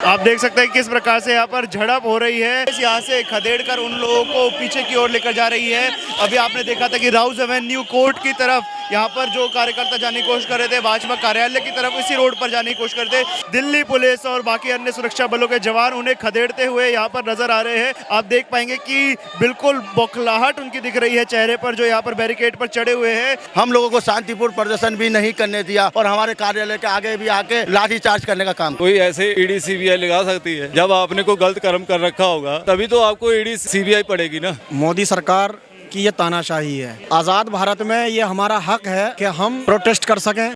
आप देख सकते हैं किस प्रकार से यहाँ पर झड़प हो रही है। यहाँ से खदेड़कर उन लोगों को पीछे की ओर लेकर जा रही है। अभी आपने देखा था कि राउज एवेन्यू कोर्ट की तरफ यहाँ पर जो कार्यकर्ता जाने की कोशिश कर रहे थे, भाजपा कार्यालय की तरफ इसी रोड पर जाने की कोशिश कर रहे थे। दिल्ली पुलिस और बाकी अन्य सुरक्षा बलों के जवान उन्हें खदेड़ते हुए यहाँ पर नजर आ रहे हैं। आप देख पाएंगे कि बिल्कुल बौखलाहट उनकी दिख रही है चेहरे पर, जो यहाँ पर बैरिकेड पर चढ़े हुए हैं। हम लोगों को शांतिपूर्ण प्रदर्शन भी नहीं करने दिया और हमारे कार्यालय के आगे भी आके लाठीचार्ज करने का काम। कोई ऐसे ईडी सीबीआई लगा सकती है? जब आपने कोई गलत कर्म कर रखा होगा तभी तो आपको ईडी सीबीआई पड़ेगी ना। मोदी सरकार की ये तानाशाही है। आजाद भारत में ये हमारा हक है कि हम प्रोटेस्ट कर सकें।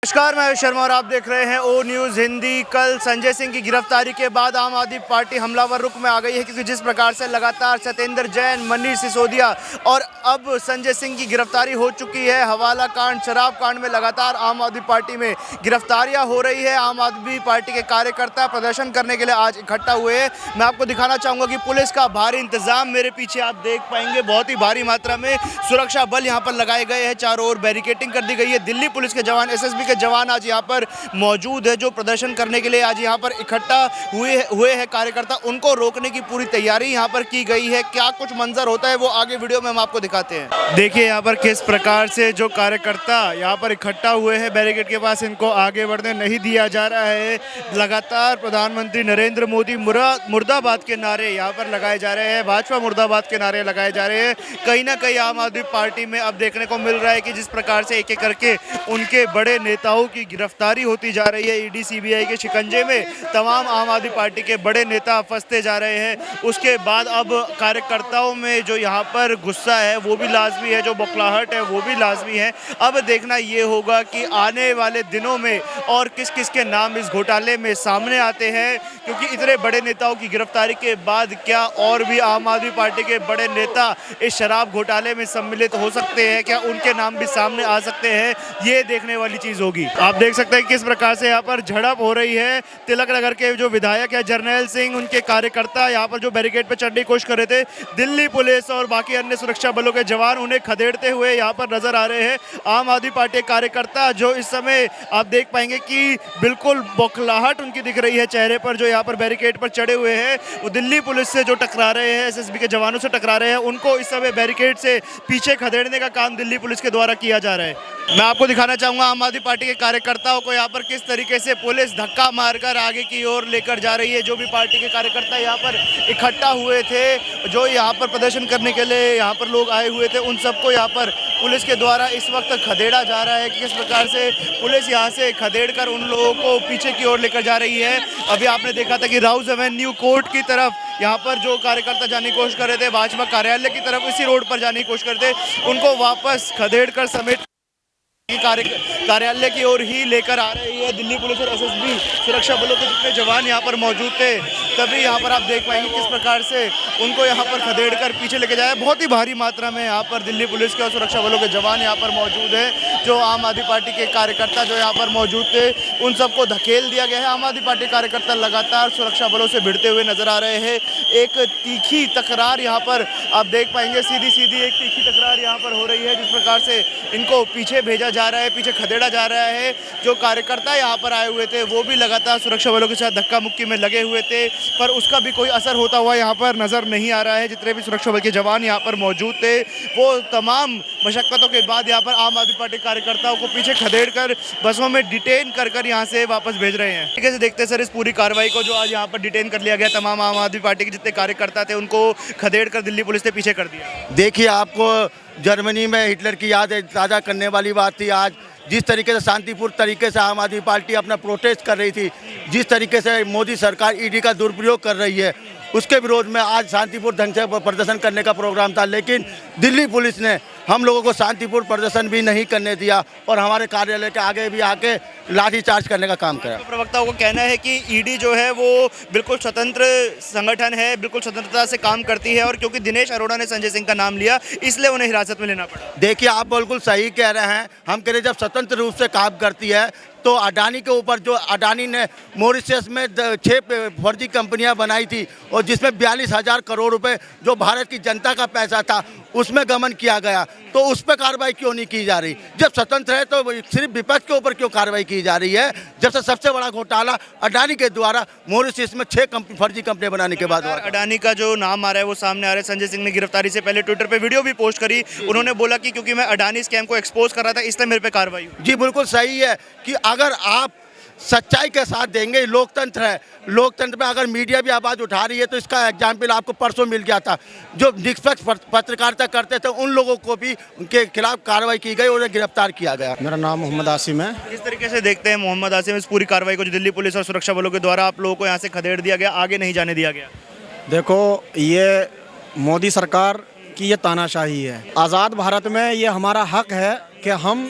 नमस्कार, मैं शर्मा और आप देख रहे हैं ओ न्यूज़ हिंदी। कल संजय सिंह की गिरफ्तारी के बाद आम आदमी पार्टी हमलावर रुख में आ गई है, क्योंकि जिस प्रकार से लगातार सत्येंद्र जैन, मनीष सिसोदिया और अब संजय सिंह की गिरफ्तारी हो चुकी है। हवाला कांड, शराब कांड में लगातार आम आदमी पार्टी में गिरफ्तारियां हो रही है। आम आदमी पार्टी के कार्यकर्ता प्रदर्शन करने के लिए आज इकट्ठा हुए हैं। मैं आपको दिखाना चाहूँगा कि पुलिस का भारी इंतजाम मेरे पीछे आप देख पाएंगे। बहुत ही भारी मात्रा में सुरक्षा बल यहाँ पर लगाए गए हैं। चारों ओर बैरिकेडिंग कर दी गई है। दिल्ली पुलिस के जवान, SSB के जवान आज यहाँ पर मौजूद है, जो प्रदर्शन करने के लिए आज यहाँ पर इकट्ठा हुए हैं कार्यकर्ता। उनको रोकने की पूरी तैयारी यहाँ पर की गई है। क्या कुछ मंजर होता है वो आगे वीडियो में हम आपको दिखाते हैं। देखिए यहाँ पर किस प्रकार से जो कार्यकर्ता यहाँ पर इकट्ठा हुए हैं बैरिकेड के पास, इनको आगे बढ़ने नहीं दिया जा रहा है। लगातार प्रधानमंत्री नरेंद्र मोदी मुर्दाबाद के नारे यहाँ पर लगाए जा रहे हैं, भाजपा मुर्दाबाद के नारे लगाए जा रहे हैं। कहीं ना कहीं आम आदमी पार्टी में अब देखने को मिल रहा है कि जिस प्रकार से एक एक करके उनके बड़े नेताओं की गिरफ्तारी होती जा रही है। ईडी सीबीआई के शिकंजे में तमाम आम आदमी पार्टी के बड़े नेता फंसते जा रहे हैं। उसके बाद अब कार्यकर्ताओं में जो यहाँ पर गुस्सा है वो भी लाजमी है, जो बौखलाहट है वो भी लाजमी है। अब देखना ये होगा कि आने वाले दिनों में और किस किस के नाम इस घोटाले में सामने आते हैं, क्योंकि इतने बड़े नेताओं की गिरफ्तारी के बाद क्या और भी आम आदमी पार्टी के बड़े नेता इस शराब घोटाले में सम्मिलित हो सकते हैं? क्या उनके नाम भी सामने आ सकते हैं? ये देखने वाली चीज़ होगी। आप देख सकते हैं किस प्रकार से यहाँ पर झड़प हो रही है। तिलक नगर के जो विधायक है जर्नैल सिंह, उनके कार्यकर्ता यहाँ पर जो बैरिकेड पर चढ़ने की कोशिश कर रहे थे, दिल्ली पुलिस और बाकी अन्य सुरक्षा बलों के जवान उन्हें खदेड़ते हुए यहाँ पर नजर आ रहे हैं। आम आदमी पार्टी कार्यकर्ता जो इस समय आप देख पाएंगे कि बिल्कुल बौखलाहट उनकी दिख रही है चेहरे पर, जो यहाँ पर बैरिकेड पर चढ़े हुए हैं। वो दिल्ली पुलिस से जो टकरा रहे हैं, SSB के जवानों से टकरा रहे हैं, उनको इस समय बैरिकेड से पीछे खदेड़ने का काम दिल्ली पुलिस के द्वारा किया जा रहा है। मैं आपको दिखाना चाहूँगा आम आदमी पार्टी के कार्यकर्ताओं को यहाँ पर किस तरीके से पुलिस धक्का मारकर आगे की ओर लेकर जा रही है। जो भी पार्टी के कार्यकर्ता यहाँ पर इकट्ठा हुए थे, जो यहाँ पर प्रदर्शन करने के लिए यहाँ पर लोग आए हुए थे, उन सबको यहाँ पर पुलिस के द्वारा इस वक्त खदेड़ा जा रहा है। किस प्रकार से पुलिस यहाँ से खदेड़कर उन लोगों को पीछे की ओर लेकर जा रही है। अभी आपने देखा था कि राउज एवेन्यू कोर्ट की तरफ यहाँ पर जो कार्यकर्ता जाने की कोशिश कर रहे थे, भाजपा कार्यालय की तरफ इसी रोड पर जाने की कोशिश कर रहे थे, उनको वापस खदेड़कर समेट कार्यालय की ओर ही लेकर आ रही है दिल्ली पुलिस और SSB सुरक्षा बलों के जितने जवान यहाँ पर मौजूद थे। तभी यहाँ पर आप देख पाएंगे किस प्रकार से उनको यहाँ पर खदेड़कर पीछे लेके जाया। बहुत ही भारी मात्रा में यहाँ पर दिल्ली पुलिस के और सुरक्षा बलों के जवान यहाँ पर मौजूद है। जो आम आदमी पार्टी के कार्यकर्ता जो यहाँ पर मौजूद थे, उन सबको धकेल दिया गया है। आम आदमी पार्टी कार्यकर्ता लगातार सुरक्षा बलों से भिड़ते हुए नजर आ रहे हैं। एक तीखी तकरार यहाँ पर आप देख पाएंगे, सीधी सीधी एक तीखी तकरार यहाँ पर हो रही है। जिस प्रकार से इनको पीछे भेजा जा रहा है, पीछे खदेड़ा जा रहा है। जो कार्यकर्ता यहाँ पर आए हुए थे वो भी लगातार सुरक्षा बलों के साथ धक्का मुक्की में लगे हुए थे, पर उसका भी कोई असर होता हुआ यहाँ पर नजर नहीं आ रहा है। जितने भी सुरक्षा बल के जवान यहाँ पर मौजूद थे, वो तमाम मशक्कतों के बाद यहाँ पर आम आदमी पार्टी कार्यकर्ताओं को पीछे खदेड़कर बसों में डिटेन कर यहाँ से वापस भेज रहे हैं। ठीक है, देखते सर इस पूरी कार्रवाई को जो आज यहाँ पर डिटेन कर लिया गया, तमाम आम आदमी पार्टी के जितने कार्यकर्ता थे उनको खदेड़कर दिल्ली पुलिस ने पीछे कर दिया। देखिए, आपको जर्मनी में हिटलर की याद ताज़ा करने वाली बात थी। आज जिस तरीके से शांतिपूर्ण तरीके से आम आदमी पार्टी अपना प्रोटेस्ट कर रही थी, जिस तरीके से मोदी सरकार ईडी का दुरुपयोग कर रही है, उसके विरोध में आज शांतिपूर्ण ढंग से प्रदर्शन करने का प्रोग्राम था। लेकिन दिल्ली पुलिस ने हम लोगों को शांतिपूर्ण प्रदर्शन भी नहीं करने दिया और हमारे कार्यालय के आगे भी आके लाठीचार्ज करने का काम किया। प्रवक्ताओं का कहना है कि ईडी जो है वो बिल्कुल स्वतंत्र संगठन है, बिल्कुल स्वतंत्रता से काम करती है, और क्योंकि दिनेश अरोड़ा ने संजय सिंह का नाम लिया इसलिए उन्हें हिरासत में लेना पड़ा। देखिए, आप बिल्कुल सही कह रहे हैं। हम कह रहे जब स्वतंत्र रूप से काम करती है तो अडानी के ऊपर, जो अडानी ने मॉरिशस में 6 फर्जी कंपनियां बनाई थी और जिसमें 42,000 करोड़ रुपए जो भारत की जनता का पैसा था, उसमें गमन किया गया, तो उस पर कार्रवाई क्यों नहीं की जा रही? जब स्वतंत्र है तो सिर्फ विपक्ष के ऊपर क्यों कार्रवाई की जा रही है? जब से सबसे बड़ा घोटाला अडानी के द्वारा मॉरिशस में 6 फर्जी कंपनी बनाने के बाद हुआ। अडानी का जो नाम आ रहा है वो सामने आ रहा है। संजय सिंह ने गिरफ्तारी से पहले ट्विटर पे वीडियो भी पोस्ट करी। उन्होंने बोला कि क्योंकि मैं अडानी स्कैम को एक्सपोज कर रहा था इसलिए मेरे पे कार्रवाई हुई। जी बिल्कुल सही है कि अगर आप सच्चाई के साथ देंगे, लोकतंत्र है, लोकतंत्र में अगर मीडिया भी आवाज़ उठा रही है तो इसका एग्जाम्पल आपको परसों मिल गया था। जो निष्पक्ष पत्रकारिता करते थे उन लोगों को भी उनके खिलाफ कार्रवाई की गई और उन्हें गिरफ्तार किया गया। मेरा नाम मोहम्मद आसिम है। किस तरीके से देखते हैं मोहम्मद आसिम इस पूरी कार्रवाई को जो दिल्ली पुलिस और सुरक्षा बलों के द्वारा आप लोगों को यहाँ से खदेड़ दिया गया, आगे नहीं जाने दिया गया? देखो, ये मोदी सरकार की ये तानाशाही है। आज़ाद भारत में ये हमारा हक है कि हम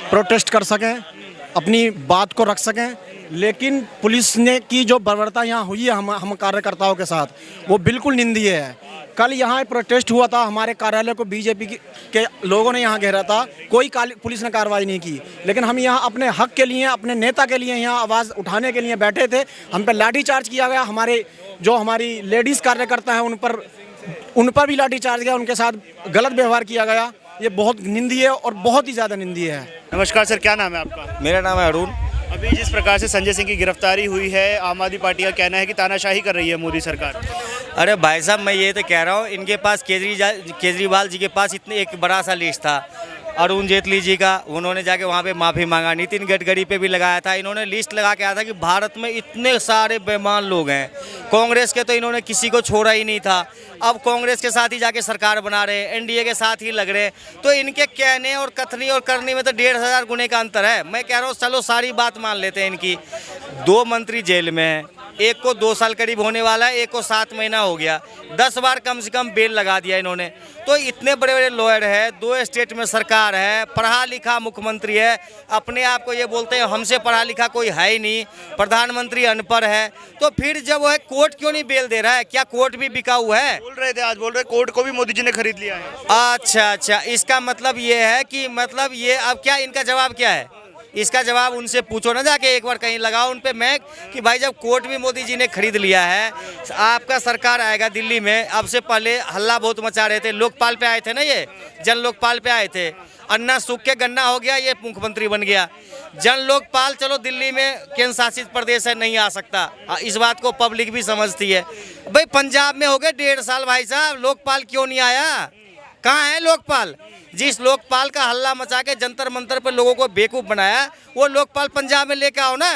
प्रोटेस्ट कर सकें, अपनी बात को रख सकें, लेकिन पुलिस ने की जो बर्बरता यहाँ हुई है हम कार्यकर्ताओं के साथ, वो बिल्कुल निंदनीय है। कल यहाँ प्रोटेस्ट हुआ था, हमारे कार्यालय को बीजेपी के लोगों ने यहाँ घेरा था, कोई पुलिस ने कार्रवाई नहीं की। लेकिन हम यहाँ अपने हक के लिए, अपने नेता के लिए यहाँ आवाज़ उठाने के लिए बैठे थे। हम पे लाठीचार्ज किया गया, हमारी लेडीज़ कार्यकर्ता हैं उन पर भी लाठीचार्ज किया, उनके साथ गलत व्यवहार किया गया। ये बहुत निंदनीय और बहुत ही ज़्यादा निंदनीय है। नमस्कार सर, क्या नाम है आपका? मेरा नाम है अरुण। अभी जिस प्रकार से संजय सिंह की गिरफ्तारी हुई है, आम आदमी पार्टी का कहना है कि तानाशाही कर रही है मोदी सरकार। अरे भाई साहब, मैं ये तो कह रहा हूँ, इनके पास केजरीवाल जी के पास इतने एक बड़ा सा लिस्ट था, अरुण जेटली जी का, उन्होंने जाके वहाँ पे माफ़ी मांगा। नितिन गडकरी पे भी लगाया था। इन्होंने लिस्ट लगा के आया था कि भारत में इतने सारे बेईमान लोग हैं, कांग्रेस के तो इन्होंने किसी को छोड़ा ही नहीं था। अब कांग्रेस के साथ ही जाके सरकार बना रहे हैं, एनडीए के साथ ही लग रहे हैं। तो इनके कहने और कथनी और करने में तो 1500 गुने का अंतर है। मैं कह रहा हूँ चलो सारी बात मान लेते हैं इनकी। 2 मंत्री जेल में हैं, एक को 2 साल करीब होने वाला है, एक को 7 महीना हो गया। 10 बार कम से कम बेल लगा दिया इन्होंने। तो इतने बड़े बड़े लॉयर है, 2 स्टेट में सरकार है, पढ़ा लिखा मुख्यमंत्री है, अपने आप को ये बोलते हैं हमसे पढ़ा लिखा कोई है ही नहीं, प्रधानमंत्री अनपढ़ है। तो फिर जब वो है कोर्ट क्यों नहीं बेल दे रहा है? क्या कोर्ट भी बिका हुआ है? बोल रहे कोर्ट को भी मोदी जी ने खरीद लिया है। अच्छा, इसका मतलब ये है कि मतलब ये अब क्या इनका जवाब क्या है? इसका जवाब उनसे पूछो ना जाके, एक बार कहीं लगाओ उन पे मैक कि भाई जब कोर्ट भी मोदी जी ने खरीद लिया है, आपका सरकार आएगा दिल्ली में। अब से पहले हल्ला बहुत मचा रहे थे, लोकपाल पे आए थे ना, ये जन लोकपाल पे आए थे। अन्ना सूख के गन्ना हो गया, ये मुख्यमंत्री बन गया। जन लोकपाल चलो दिल्ली में केंद्र शासित प्रदेश है, नहीं आ सकता, इस बात को पब्लिक भी समझती है। भाई पंजाब में हो गए 1.5 साल, भाई साहब लोकपाल क्यों नहीं आया? कहाँ है लोकपाल? जिस लोकपाल का हल्ला मचा के जंतर मंतर पर लोगों को बेवकूफ़ बनाया, वो लोकपाल पंजाब में लेके आओ ना।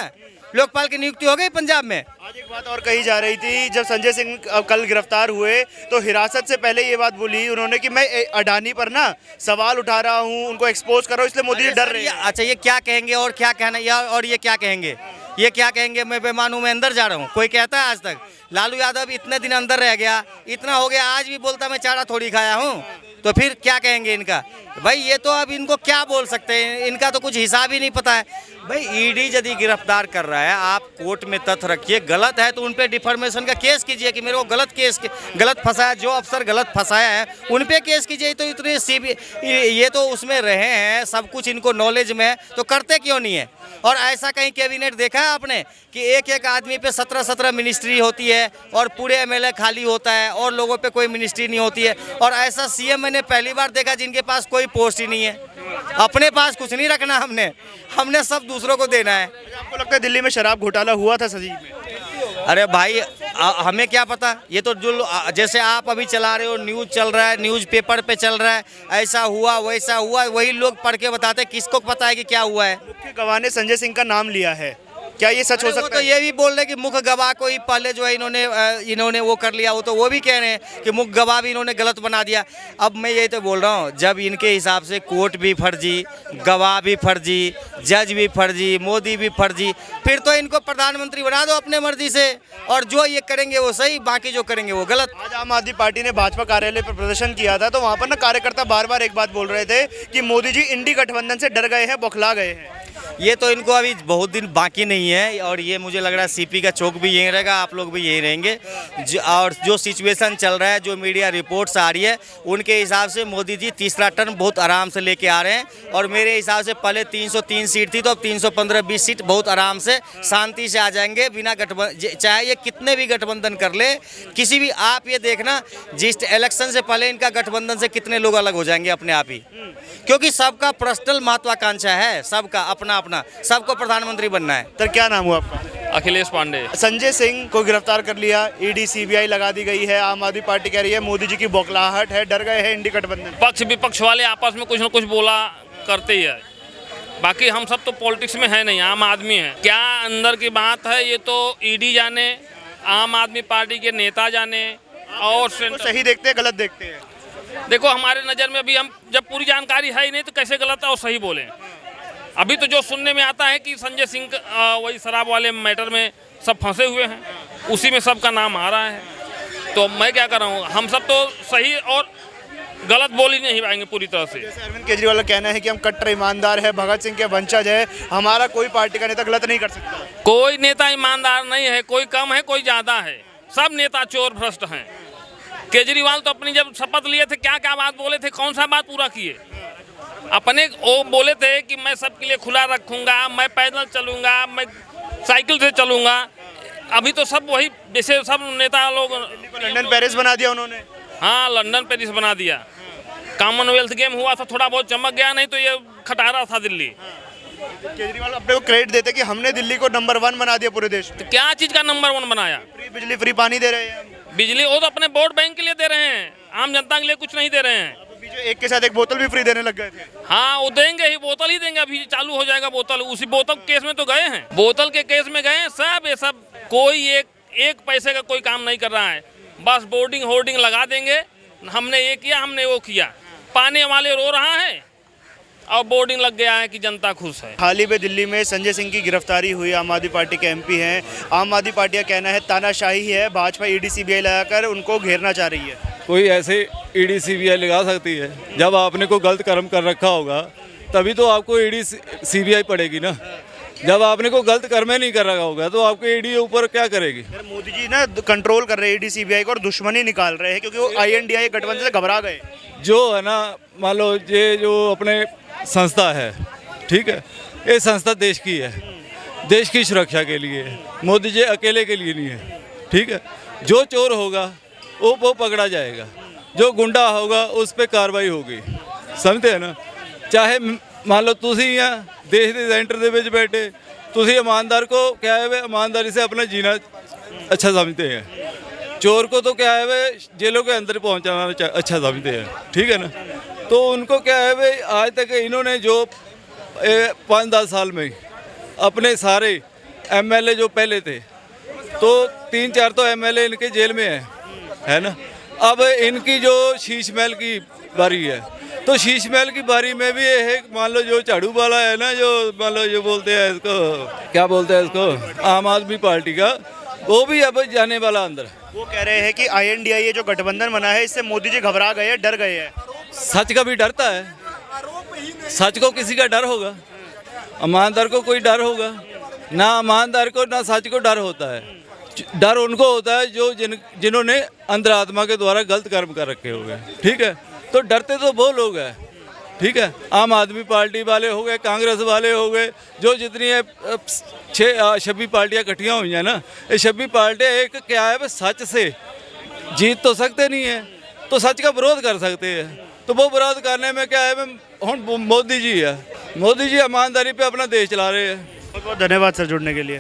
लोकपाल की नियुक्ति हो गई पंजाब में। आज एक बात और कही जा रही थी, जब संजय सिंह कल गिरफ्तार हुए तो हिरासत से पहले ये बात बोली उन्होंने कि मैं अडानी पर ना सवाल उठा रहा हूँ, उनको एक्सपोज कर रहा हूँ, इसलिए मोदी जी डर रहे हैं। अच्छा, ये क्या कहेंगे और क्या कहना, और ये क्या कहेंगे? ये क्या कहेंगे? मैं बेईमान हूँ, मैं अंदर जा रहा हूँ? कोई कहता है आज तक? लालू यादव इतने दिन अंदर रह गया, इतना हो गया, आज भी बोलता मैं चारा थोड़ी खाया हूँ। तो फिर क्या कहेंगे इनका? भाई ये तो अब इनको क्या बोल सकते हैं, इनका तो कुछ हिसाब ही नहीं पता है। भाई ईडी यदि गिरफ्तार कर रहा है, आप कोर्ट में तथ्य रखिए, गलत है तो उन पे डिफॉर्मेशन का केस कीजिए कि मेरे को गलत फंसाया, जो अफसर गलत फंसाया है उन पे केस कीजिए। तो इतने ये तो उसमें रहे हैं, सब कुछ इनको नॉलेज में है, तो करते क्यों नहीं है? और ऐसा कहीं कैबिनेट देखा है आपने कि एक आदमी पे 17 मिनिस्ट्री होती है और पूरे एमएलए खाली होता है और लोगों पे कोई मिनिस्ट्री नहीं होती है? और ऐसा सीएम मैंने पहली बार देखा जिनके पास कोई पोस्ट ही नहीं है। अपने पास कुछ नहीं रखना, हमने सब दूसरों को देना है। आपको लगता है दिल्ली में शराब घोटाला हुआ था सही में? अरे भाई हमें क्या पता, ये तो जो जैसे आप अभी चला रहे हो, न्यूज़ चल रहा है, न्यूज़ पेपर पे चल रहा है, ऐसा हुआ वैसा हुआ, वही लोग पढ़ के बताते हैं, किसको पता है कि क्या हुआ है? मुख्य गवाह ने संजय सिंह का नाम लिया है, क्या ये सच हो सकता है? तो ये भी बोल रहे कि मुख्य गवाह को ही पहले जो है इन्होंने वो कर लिया, वो भी कह रहे हैं कि मुख्य गवाह भी इन्होंने गलत बना दिया। अब मैं यही तो बोल रहा हूँ, जब इनके हिसाब से कोर्ट भी फर्जी, गवाह भी फर्जी, जज भी फर्जी, मोदी भी फर्जी, फिर तो इनको प्रधानमंत्री बना दो अपने मर्जी से, और जो ये करेंगे वो सही, बाकी जो करेंगे वो गलत। आज आम आदमी पार्टी ने भाजपा कार्यालय पर प्रदर्शन किया था, तो वहाँ पर ना कार्यकर्ता बार बार एक बात बोल रहे थे कि मोदी जी इंडी गठबंधन से डर गए हैं, बौखला गए हैं। ये तो इनको अभी बहुत दिन बाकी नहीं है और ये मुझे लग रहा है सीपी का चौक भी यहीं रहेगा, आप लोग भी यहीं रहेंगे। और जो सिचुएशन चल रहा है, जो मीडिया रिपोर्ट्स आ रही है, उनके हिसाब से मोदी जी तीसरा टर्म बहुत आराम से लेके आ रहे हैं। और मेरे हिसाब से पहले 303 सीट थी तो अब 315-20 सीट बहुत आराम से शांति से आ जाएंगे बिना गठबंधन, चाहे ये कितने भी गठबंधन कर ले, किसी भी। आप ये देखना जिस इलेक्शन से पहले इनका गठबंधन से कितने लोग अलग हो जाएंगे अपने आप ही, क्योंकि सबका पर्सनल महत्वाकांक्षा है, सबका अपना अपना, सबको प्रधानमंत्री बनना है। सर क्या नाम हुआ आपका? अखिलेश पांडे। संजय सिंह को गिरफ्तार कर लिया, ईडी सीबीआई लगा दी गई है। आम आदमी पार्टी कह रही है मोदी जी की बौखलाहट है, डर गए हैं इंडी गठबंधन। पक्ष विपक्ष वाले आपस में कुछ न कुछ बोला करते ही है, बाकी हम सब तो पॉलिटिक्स में है नहीं, आम आदमी है। क्या अंदर की बात है ये तो ईडी जाने, आम आदमी पार्टी के नेता जाने। और सही देखते हैं गलत देखते हैं? देखो हमारे नज़र में अभी हम जब पूरी जानकारी है ही नहीं तो कैसे गलत है और सही बोलें। अभी तो जो सुनने में आता है कि संजय सिंह वही शराब वाले मैटर में सब फंसे हुए हैं, उसी में सबका नाम आ रहा है। तो मैं क्या कर रहा हूँ, हम सब तो सही और गलत बोल ही नहीं पाएंगे पूरी तरह से। जैसे अरविंद केजरीवाल का कहना है कि हम कट्टर ईमानदार है, भगत सिंह के वंशज है, हमारा कोई पार्टी का नेता गलत नहीं कर सकता। कोई नेता ईमानदार नहीं है, कोई कम है कोई ज़्यादा है, सब नेता चोर भ्रष्ट हैं। केजरीवाल तो अपनी जब शपथ लिए थे क्या क्या बात बोले थे, कौन सा बात पूरा किए? अपने वो बोले थे कि मैं सबके लिए खुला रखूंगा, मैं पैदल चलूंगा, मैं साइकिल से चलूंगा। अभी तो सब वही जैसे सब नेता लोग लंदन पेरिस बना दिया उन्होंने। हाँ, लंदन पेरिस बना दिया। कॉमनवेल्थ गेम हुआ था, थोड़ा बहुत चमक गया, नहीं तो ये खटारा था दिल्ली। केजरीवाल अपने को क्रेडिट देते कि हमने दिल्ली को नंबर 1 बना दिया पूरे देश में। तो क्या चीज़ का नंबर 1 बनाया? फ्री बिजली, फ्री पानी दे रहे हैं। बिजली वो तो अपने वोट बैंक के लिए दे रहे हैं, आम जनता के लिए कुछ नहीं दे रहे हैं। बीच में एक के साथ एक बोतल भी फ्री देने लग गए थे। हाँ, वो देंगे ही, बोतल ही देंगे, अभी चालू हो जाएगा बोतल। उसी बोतल केस में तो गए हैं, बोतल के केस में गए हैं सब। ये सब कोई एक पैसे का कोई काम नहीं कर रहा है, बस बोर्डिंग होर्डिंग लगा देंगे, हमने ये किया, हमने वो किया। पाने वाले रो रहा है और बोर्डिंग लग गया है कि जनता खुश है। हाल ही में दिल्ली में संजय सिंह की गिरफ्तारी हुई, आम आदमी पार्टी के एमपी हैं। आम आदमी पार्टी का कहना है तानाशाही है, भाजपा ईडी सीबीआई लगाकर उनको घेरना चाह रही है। कोई ऐसे ईडी सीबीआई लगा सकती है? जब आपने कोई गलत कर्म कर रखा होगा तभी तो आपको ईडी सीबीआई पड़ेगी ना। जब आपने कोई गलत कर्म ही नहीं कर रखा होगा तो आपको ईडी ऊपर क्या करेगी? मोदी जी ना कंट्रोल कर रहे हैं ईडी सीबीआई को और दुश्मनी निकाल रहे हैं, क्योंकि वो INDI गठबंधन से घबरा गए। जो है ना, मान लो ये जो अपने संस्था है, ठीक है, ये संस्था देश की है, देश की सुरक्षा के लिए है, मोदी जी अकेले के लिए नहीं है, ठीक है। जो चोर होगा वो पकड़ा जाएगा, जो गुंडा होगा उस पर कार्रवाई होगी, समझते हैं ना। चाहे मान लो तुसी यहाँ देश के सेंटर ਦੇ ਵਿੱਚ बैठे, तुसी ईमानदार को क्या है वे ईमानदारी से अपना जीना अच्छा समझते हैं, चोर को तो क्या है वे जेलों के अंदर पहुँचाना अच्छा समझते हैं, ठीक है ना। तो उनको क्या है वे आज तक इन्होंने जो 5-10 साल में अपने सारे MLA जो पहले थे, तो 3-4 तो MLA इनके जेल में है ना। अब इनकी जो शीश महल की बारी है, तो शीश महल की बारी में भी ये मान लो जो झाड़ू वाला है ना, जो मान लो जो बोलते हैं इसको, क्या बोलते हैं इसको, आम आदमी पार्टी का, वो भी अब जाने वाला अंदर। वो कह रहे हैं कि INDI ये जो गठबंधन बना है इससे मोदी जी घबरा गए, डर गए हैं। सच का भी डरता है, सच को किसी का डर होगा? ईमानदार को कोई डर होगा? ना ईमानदार को ना सच को डर होता है। डर उनको होता है जो जिन्होंने अंदर आत्मा के द्वारा गलत कर्म कर रखे हो गए, ठीक है। तो डरते तो वो लोग हैं, ठीक है, आम आदमी पार्टी वाले हो गए, कांग्रेस वाले हो गए, जो जितनी 6-26 पार्टियाँ इकट्ठियाँ हुई हैं ना, ये 26 पार्टियाँ एक क्या है, सच से जीत तो सकते नहीं है, तो सच का विरोध कर सकते हैं। तो वो विरोध करने में क्या है, मोदी जी है, मोदी जी ईमानदारी पे अपना देश चला रहे हैं। बहुत बहुत धन्यवाद सर जुड़ने के लिए।